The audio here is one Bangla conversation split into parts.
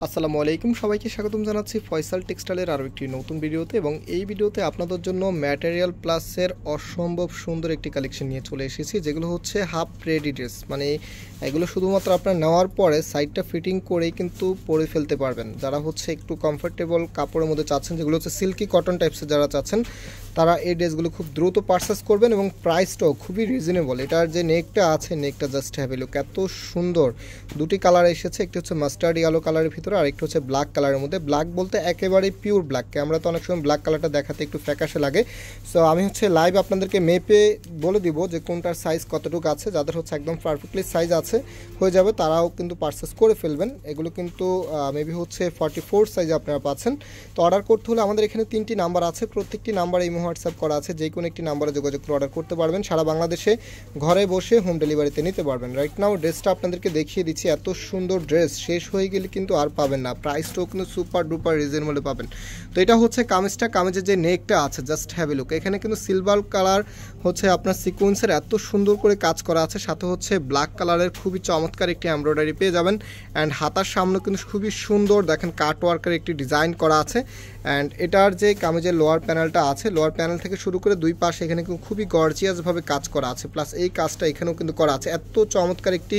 আসসালামু আলাইকুম, সবাইকে স্বাগতম জানাচ্ছি ফয়সাল টেক্সটাইলের আরও একটি নতুন ভিডিওতে। এবং এই ভিডিওতে আপনাদের জন্য ম্যাটেরিয়াল প্লাসের অসম্ভব সুন্দর একটি কালেকশন নিয়ে চলে এসেছি, যেগুলো হচ্ছে হাফ রেডি ড্রেস। মানে এগুলো শুধুমাত্র আপনার নেওয়ার পরে সাইডটা ফিটিং করেই কিন্তু পরে ফেলতে পারবেন। যারা হচ্ছে একটু কমফোর্টেবল কাপড়ের মধ্যে চাচ্ছেন, যেগুলো হচ্ছে সিল্কি কটন টাইপসের যারা চাচ্ছেন, তারা এই ড্রেসগুলো খুব দ্রুত পারচেস করবেন এবং প্রাইসটাও খুবই রিজনেবল। এটার যে নেকটা আছে, নেকটা জাস্ট হ্যাভ এ লুক, এত সুন্দর। দুটি কালার এসেছে, একটি হচ্ছে মাস্টার্ড ইয়েলো কালারের ভিতরে আর একটি হচ্ছে ব্ল্যাক কালারের মধ্যে। ব্ল্যাক বলতে একেবারেই পিওর ব্ল্যাক, আমরা তো অনেক সময় ব্ল্যাক কালারটা দেখাতে একটু ফ্যাকাশে লাগে। সো আমি হচ্ছে লাইভ আপনাদেরকে মেপে বলে দিব যে কোনটার সাইজ কতটুকু আছে। যাদের হচ্ছে একদম পারফেক্টলি সাইজ আছে হয়ে যাবে, তারাও কিন্তু পারচেস করে ফেলবেন। এগুলো কিন্তু মেবি হচ্ছে 44 সাইজে আপনারা পাচ্ছেন। তো অর্ডার করতে হলে আমাদের এখানে 3টি নাম্বার আছে, প্রত্যেকটি নাম্বারে ইমো হোয়াটসঅ্যাপ করা আছে, যে কোনো একটি নাম্বারে যোগাযোগ করে অর্ডার করতে পারবেন। সারা বাংলাদেশে ঘরে বসে হোম ডেলিভারিতে নিতে পারবেন। রাইট নাও ড্রেসটা আপনাদেরকে দেখিয়ে দিচ্ছি, এত সুন্দর ড্রেস শেষ হয়ে গেলে কিন্তু আর পাবেন না। প্রাইসটাও কিন্তু সুপার ডুপার রিজনেবলে পাবেন। তো এটা হচ্ছে কামিজটা, কামিজের যে নেকটা আছে জাস্ট হ্যাভ এ লুক। এখানে কিন্তু সিলভার কালার হচ্ছে আপনার সিকোয়েন্সের এত সুন্দর করে কাজ করা আছে, সাথে হচ্ছে ব্ল্যাক কালারের খুবই চমৎকার একটি এমব্রয়ডারি পেয়ে যাবেন। অ্যান্ড হাতার সামনে কিন্তু খুবই সুন্দর দেখেন কাট ওয়ার্কের একটি ডিজাইন করা আছে। অ্যান্ড এটার যে কামিজের লোয়ার প্যানেলটা আছে, লোয়ার প্যানেল থেকে শুরু করে দুই পাশে এখানে কিন্তু খুবই গর্জিয়াসভাবে কাজ করা আছে, প্লাস এই কাজটা এখানেও কিন্তু করা আছে। এত চমৎকার একটি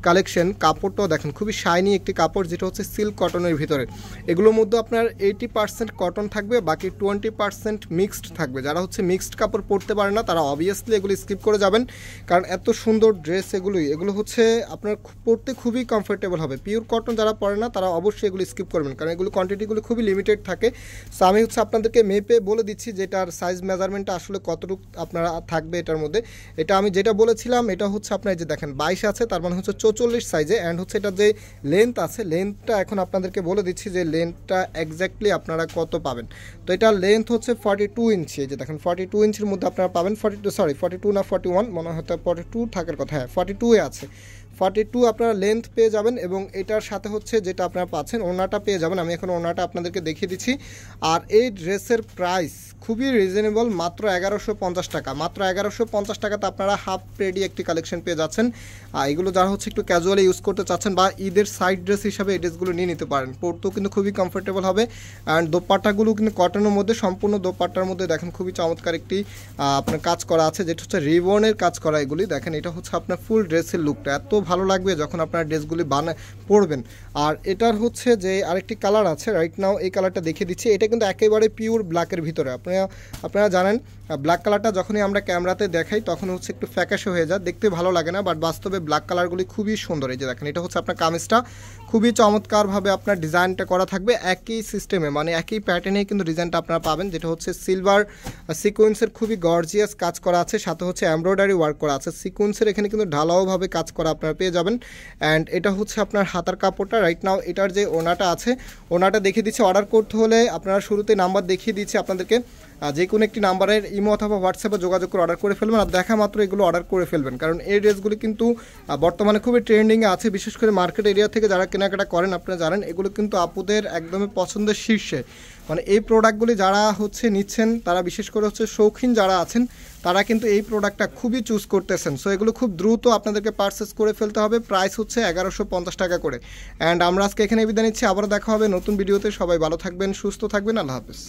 কালেকশন। কাপড়টাও দেখেন খুবই শাইনি একটি কাপড়, যেটা হচ্ছে সিল্ক কটনের ভিতরে। এগুলোর মধ্যে আপনার 80% কটন থাকবে, বাকি 20% মিক্সড থাকবে। যারা হচ্ছে মিক্সড কাপড় পরতে পারে না, তারা অবভিয়াসলি এগুলো স্কিপ করে যাবেন, কারণ এত সুন্দর ড্রেস এগুলো হচ্ছে আপনার পরতে খুবই কমফোর্টেবল হবে। পিওর কটন যারা পরে না, তারা অবশ্যই এগুলো স্কিপ করবেন, কারণ এগুলো কোয়ান্টিটিগুলো খুবই লিমিটেড থাকে। সো আমি হচ্ছে আপনাদেরকে মেপে বলে দিচ্ছি যে এটার সাইজ মেজারমেন্টটা আসলে কতটুকু আপনারা থাকবে এটার মধ্যে। এটা আমি যেটা বলেছিলাম, এটা হচ্ছে আপনার যে দেখেন 22 আছে, তার মানে হচ্ছে 44 সাইজে। অ্যান্ড হচ্ছে এটা যে লেন্থ আছে, লেন্থটা এখন আপনাদেরকে বলে দিচ্ছি যে লেন্থটা এক্স্যাক্টলি আপনারা কত পাবেন। তো এটার লেন্থ হচ্ছে 42 ইঞ্চি। এই যে দেখেন 42 ইঞ্চির মধ্যে আপনারা পাবেন। 42 না 41 মনে হয়, 42 থাকার কথা। হ্যাঁ, 42 আছে। 42 আপনারা লেন্থ পেয়ে যাবেন। এবং এটার সাথে হচ্ছে যেটা আপনারা পাচ্ছেন, ওড়নাটা পেয়ে যাবেন। আমি এখন ওড়নাটা আপনাদেরকে দেখিয়ে দিচ্ছি। আর এই ড্রেসের প্রাইস খুবই রিজনেবল, মাত্র 1150 টাকা। মাত্র 1150 টাকাতে আপনারা হাফ রেডি একটি কালেকশন পেয়ে যাচ্ছেন। এগুলো যারা হচ্ছে একটু ক্যাজুয়ালি ইউজ করতে চাচ্ছেন বা ঈদের সাইড ড্রেস হিসাবে এই ড্রেসগুলো নিয়ে নিতে পারেন, পরতেও কিন্তু খুবই কমফোর্টেবল হবে। অ্যান্ড দোপাট্টাগুলো কিন্তু কটনের মধ্যে, সম্পূর্ণ দোপাট্টার মধ্যে দেখেন খুবই চমৎকার একটি আপনার কাজ করা আছে, যেটা হচ্ছে রিবনের কাজ করা। এগুলি দেখেন, এটা হচ্ছে আপনার ফুল ড্রেসের লুকটা এত ভালো লাগবে যখন আপনার ড্রেসগুলি পরবেন। আর এটার হচ্ছে যে আরেকটি কালার আছে, রাইট নাও এই কালারটা দেখিয়ে দিচ্ছি। এটা কিন্তু একেবারে পিওর ব্ল্যাকের ভিতরে। আপনারা জানেন ব্ল্যাক কালারটা যখনই আমরা ক্যামেরাতে দেখাই তখন হচ্ছে একটু ফ্যাকাশে হয়ে যায়, দেখতে ভালো লাগে না, বাট বাস্তবে ব্ল্যাক কালারগুলি খুবই সুন্দর। এই যে দেখেন, এটা হচ্ছে আপনার কামিজটা, খুবই চমৎকারভাবে আপনার ডিজাইনটা করা থাকবে একই সিস্টেমে, মানে একই প্যাটার্নেই কিন্তু ডিজাইনটা আপনারা পাবেন, যেটা হচ্ছে সিলভার সিকোয়েন্সের খুবই গর্জিয়াস কাজ করা আছে, সাথে হচ্ছে এমব্রয়ডারি ওয়ার্ক করা আছে। সিকোয়েন্সের এখানে কিন্তু ঢালাওভাবে কাজ করা আপনারা পেয়ে যাবেন। অ্যান্ড এটা হচ্ছে আপনার হাতার কাপড়টা। রাইট নাও এটার যে ওনাটা আছে, ওনাটা দেখিয়ে দিচ্ছে। অর্ডার করতে হলে আপনারা শুরুতে নাম্বার দেখিয়ে দিচ্ছি আপনাদেরকে, যে কোনো একটি নাম্বারের ইমো অথবা হোয়াটসঅ্যাপে যোগাযোগ করে অর্ডার করে ফেলবেন। আর দেখা মাত্র এগুলো অর্ডার করে ফেলবেন, কারণ এই ড্রেসগুলি কিন্তু বর্তমানে খুবই ট্রেন্ডিংয়ে আছে। বিশেষ করে মার্কেট এরিয়া থেকে যারা কেনাকাটা করেন, আপনারা জানেন এগুলো কিন্তু আপুদের একদমই পছন্দের শীর্ষে। মানে এই প্রোডাক্টগুলি যারা হচ্ছে নিচ্ছেন, তারা বিশেষ করে হচ্ছে শৌখিন যারা আছেন, তারা কিন্তু এই প্রোডাক্টটা খুবই চুজ করতেছেন। সো এগুলো খুব দ্রুত আপনাদেরকে পারচেস করে ফেলতে হবে। প্রাইস হচ্ছে 1150 টাকা করে। অ্যান্ড আমরা আজকে এখানে বিদায় নিচ্ছি, আবারও দেখা হবে নতুন ভিডিওতে। সবাই ভালো থাকবেন, সুস্থ থাকবেন, আল্লাহ হাফেজ।